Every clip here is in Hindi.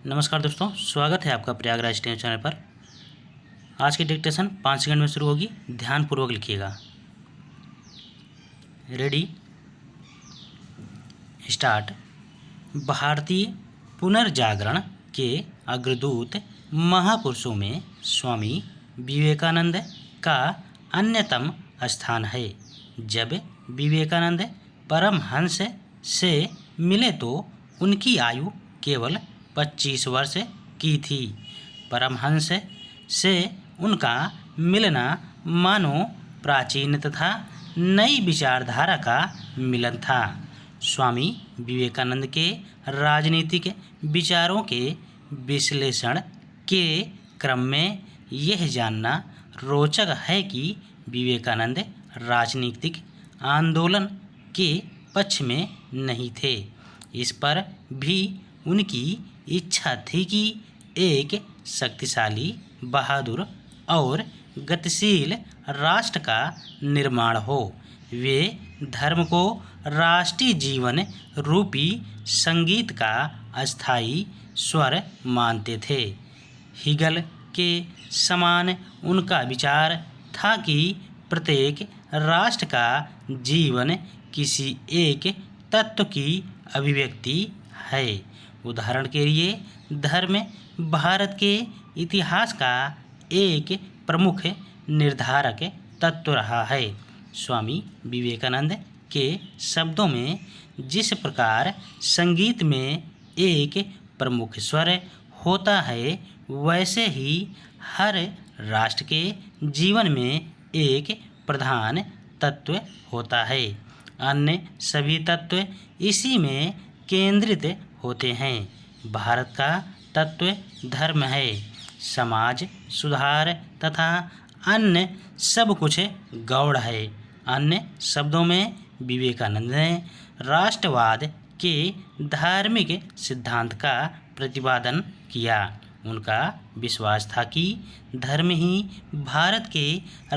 नमस्कार दोस्तों, स्वागत है आपका प्रयागराज टेन चैनल पर। आज की डिक्टेशन 5 सेकंड में शुरू होगी। ध्यानपूर्वक लिखिएगा। Ready, start. भारतीय पुनर्जागरण के अग्रदूत महापुरुषों में स्वामी विवेकानंद का अन्यतम स्थान है। जब विवेकानंद परमहंस से मिले तो उनकी आयु केवल 25 वर्ष की थी। परमहंस से उनका मिलना मानो प्राचीन तथा नई विचारधारा का मिलन था। स्वामी विवेकानंद के राजनीतिक विचारों के विश्लेषण के क्रम में यह जानना रोचक है कि विवेकानंद राजनीतिक आंदोलन के पक्ष में नहीं थे। इस पर भी उनकी इच्छा थी कि एक शक्तिशाली, बहादुर और गतिशील राष्ट्र का निर्माण हो। वे धर्म को राष्ट्रीय जीवन रूपी संगीत का अस्थायी स्वर मानते थे। हिगल के समान उनका विचार था कि प्रत्येक राष्ट्र का जीवन किसी एक तत्व की अभिव्यक्ति है। उदाहरण के लिए, धर्म भारत के इतिहास का एक प्रमुख निर्धारक तत्व रहा है। स्वामी विवेकानंद के शब्दों में, जिस प्रकार संगीत में एक प्रमुख स्वर होता है, वैसे ही हर राष्ट्र के जीवन में एक प्रधान तत्व होता है। अन्य सभी तत्व इसी में केंद्रित होते हैं। भारत का तत्व धर्म है, समाज सुधार तथा अन्य सब कुछ गौड़ है। अन्य शब्दों में, विवेकानंद ने राष्ट्रवाद के धार्मिक सिद्धांत का प्रतिपादन किया। उनका विश्वास था कि धर्म ही भारत के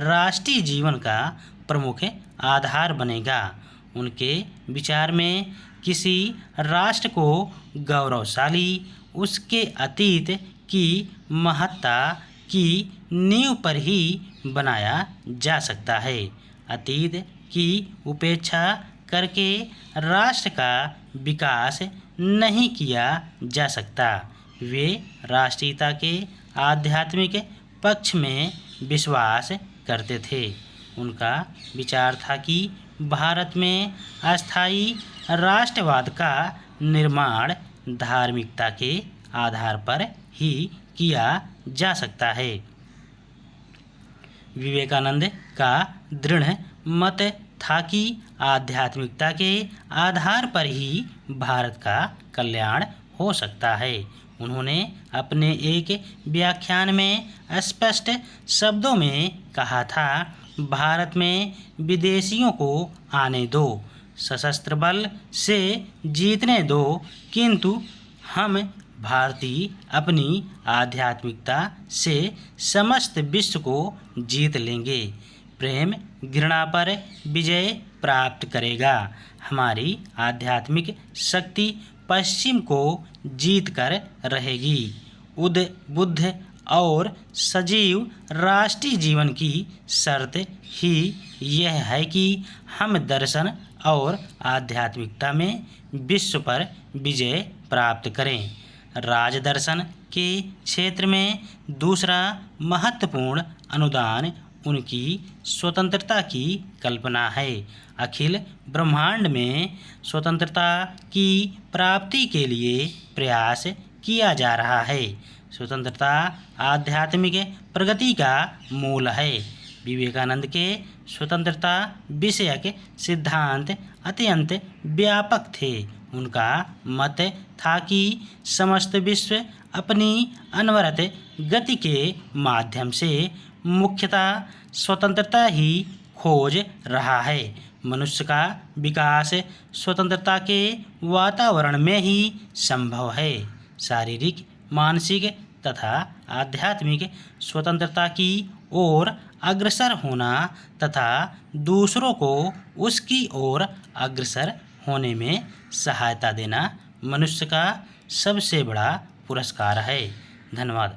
राष्ट्रीय जीवन का प्रमुख आधार बनेगा। उनके विचार में किसी राष्ट्र को गौरवशाली उसके अतीत की महत्ता की नींव पर ही बनाया जा सकता है। अतीत की उपेक्षा करके राष्ट्र का विकास नहीं किया जा सकता। वे राष्ट्रीयता के आध्यात्मिक पक्ष में विश्वास करते थे। उनका विचार था कि भारत में अस्थायी राष्ट्रवाद का निर्माण धार्मिकता के आधार पर ही किया जा सकता है। विवेकानंद का दृढ़ मत था कि आध्यात्मिकता के आधार पर ही भारत का कल्याण हो सकता है। उन्होंने अपने एक व्याख्यान में स्पष्ट शब्दों में कहा था, भारत में विदेशियों को आने दो, सशस्त्र बल से जीतने दो, किंतु हम भारतीय अपनी आध्यात्मिकता से समस्त विश्व को जीत लेंगे। प्रेम घृणा पर विजय प्राप्त करेगा। हमारी आध्यात्मिक शक्ति पश्चिम को जीत कर रहेगी। उद्बुद्ध और सजीव राष्ट्रीय जीवन की शर्त ही यह है कि हम दर्शन और आध्यात्मिकता में विश्व पर विजय प्राप्त करें। राजदर्शन के क्षेत्र में दूसरा महत्वपूर्ण अनुदान उनकी स्वतंत्रता की कल्पना है। अखिल ब्रह्मांड में स्वतंत्रता की प्राप्ति के लिए प्रयास किया जा रहा है। स्वतंत्रता आध्यात्मिक प्रगति का मूल है। विवेकानंद के स्वतंत्रता विषयक सिद्धांत अत्यंत व्यापक थे। उनका मत था कि समस्त विश्व अपनी अनवरत गति के माध्यम से मुख्यतः स्वतंत्रता ही खोज रहा है। मनुष्य का विकास स्वतंत्रता के वातावरण में ही संभव है। शारीरिक, मानसिक तथा आध्यात्मिक स्वतंत्रता की ओर अग्रसर होना तथा दूसरों को उसकी ओर अग्रसर होने में सहायता देना मनुष्य का सबसे बड़ा पुरस्कार है। धन्यवाद।